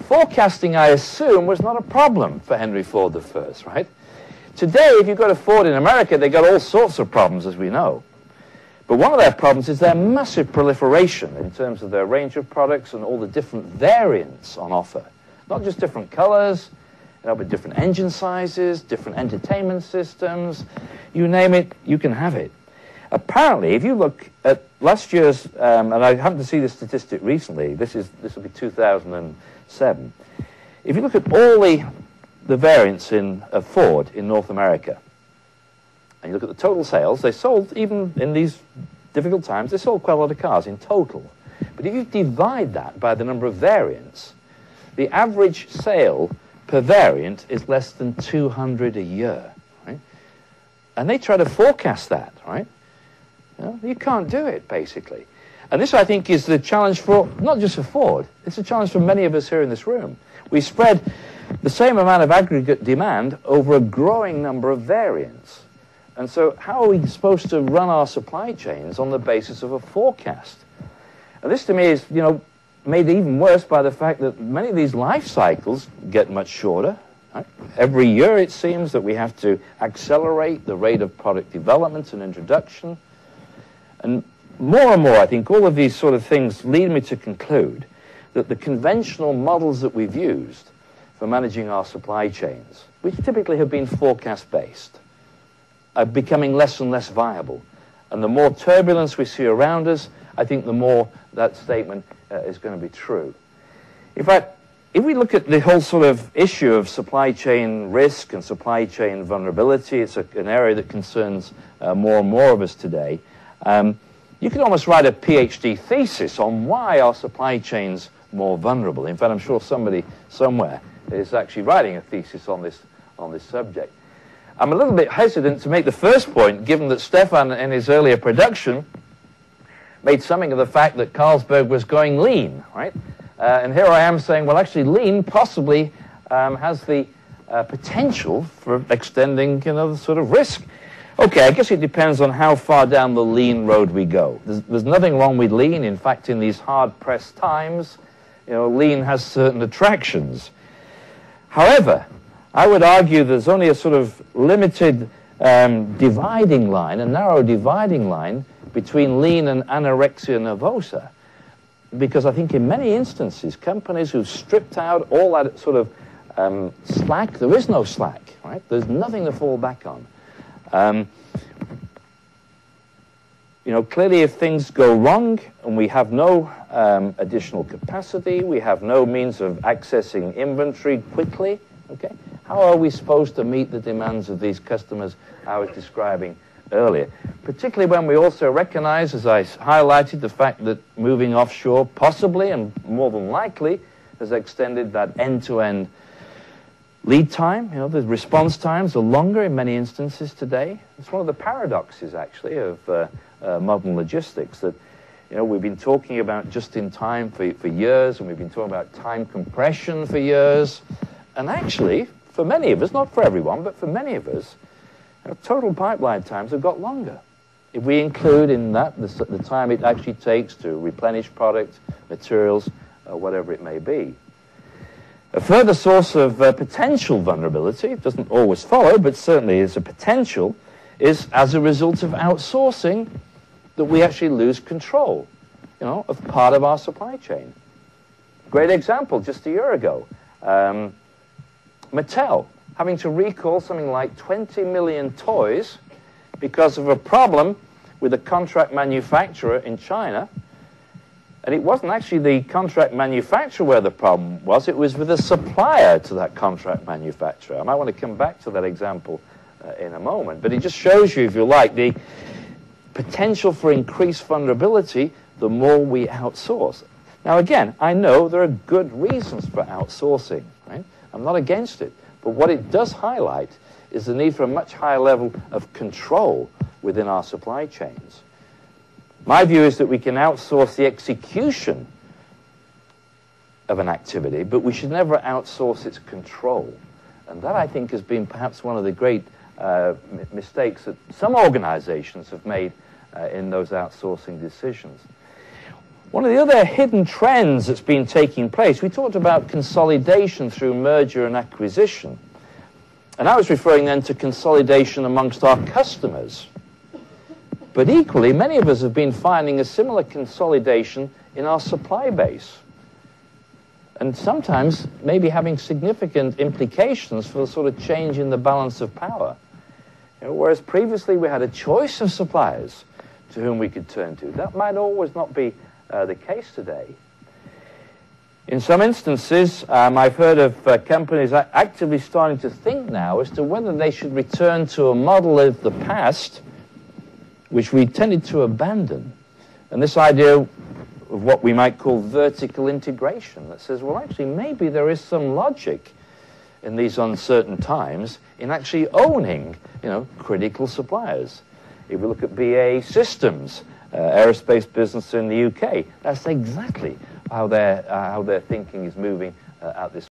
Forecasting, I assume, was not a problem for Henry Ford I, right? Today, if you go to Ford in America, they've got all sorts of problems, as we know. But one of their problems is their massive proliferation in terms of their range of products and all the different variants on offer. Not just different colors, but different engine sizes, different entertainment systems. You name it, you can have it. Apparently, if you look at last year's, and I happened to see this statistic recently, this will be 2007. If you look at all the variants of Ford in North America, and you look at the total sales, they sold, even in these difficult times, they sold quite a lot of cars in total. But if you divide that by the number of variants, the average sale per variant is less than 200 a year, right? And they try to forecast that, right? You can't do it, basically. And this, I think, is the challenge for, not just for Ford, it's a challenge for many of us here in this room. We spread the same amount of aggregate demand over a growing number of variants. And so how are we supposed to run our supply chains on the basis of a forecast? And this, to me, is, made even worse by the fact that many of these life cycles get much shorter. Right? Every year, it seems that we have to accelerate the rate of product development and introduction. And more, I think, all of these sort of things lead me to conclude that the conventional models that we've used for managing our supply chains, which typically have been forecast-based, are becoming less and less viable. And the more turbulence we see around us, I think the more that statement is going to be true. In fact, if we look at the whole sort of issue of supply chain risk and supply chain vulnerability, it's an area that concerns more and more of us today. You could almost write a PhD thesis on why our supply chain's more vulnerable. In fact, I'm sure somebody somewhere is actually writing a thesis on this subject. I'm a little bit hesitant to make the first point, given that Stefan, in his earlier production, made something of the fact that Carlsberg was going lean, right? And here I am saying, well, actually, lean possibly has the potential for extending, the sort of risk. Okay, I guess it depends on how far down the lean road we go. There's nothing wrong with lean. In fact, in these hard-pressed times, lean has certain attractions. However, I would argue there's only a sort of limited dividing line, a narrow dividing line between lean and anorexia nervosa, because I think in many instances, companies who've stripped out all that sort of slack, there is no slack, right? There's nothing to fall back on. Clearly if things go wrong and we have no additional capacity, we have no means of accessing inventory quickly, okay, how are we supposed to meet the demands of these customers I was describing earlier? Particularly when we also recognize, as I highlighted, the fact that moving offshore possibly and more than likely has extended that end-to-end lead time. The response times are longer in many instances today. It's one of the paradoxes, actually, of modern logistics that, we've been talking about just-in-time for years, and we've been talking about time compression for years. And actually, for many of us, not for everyone, but for many of us, total pipeline times have got longer. If we include in that the time it actually takes to replenish product, materials, whatever it may be. A further source of potential vulnerability, it doesn't always follow, but certainly is a potential, is as a result of outsourcing that we actually lose control, of part of our supply chain. Great example, just a year ago. Mattel having to recall something like 20 million toys because of a problem with a contract manufacturer in China. And it wasn't actually the contract manufacturer where the problem was, it was with a supplier to that contract manufacturer. I might want to come back to that example in a moment, but it just shows you, if you like, the potential for increased vulnerability the more we outsource. Now again, I know there are good reasons for outsourcing, right? I'm not against it, but what it does highlight is the need for a much higher level of control within our supply chains. My view is that we can outsource the execution of an activity, but we should never outsource its control. And that, I think, has been perhaps one of the great mistakes that some organizations have made in those outsourcing decisions. One of the other hidden trends that's been taking place, we talked about consolidation through merger and acquisition. And I was referring then to consolidation amongst our customers. But equally, many of us have been finding a similar consolidation in our supply base. And sometimes maybe having significant implications for the sort of change in the balance of power. You know, whereas previously we had a choice of suppliers to whom we could turn to. That might always not be the case today. In some instances, I've heard of companies actively starting to think now as to whether they should return to a model of the past which we tended to abandon. And this idea of what we might call vertical integration that says, well, actually, maybe there is some logic in these uncertain times in actually owning, you know, critical suppliers. If we look at BAE Systems, aerospace business in the UK, that's exactly how their thinking is moving at this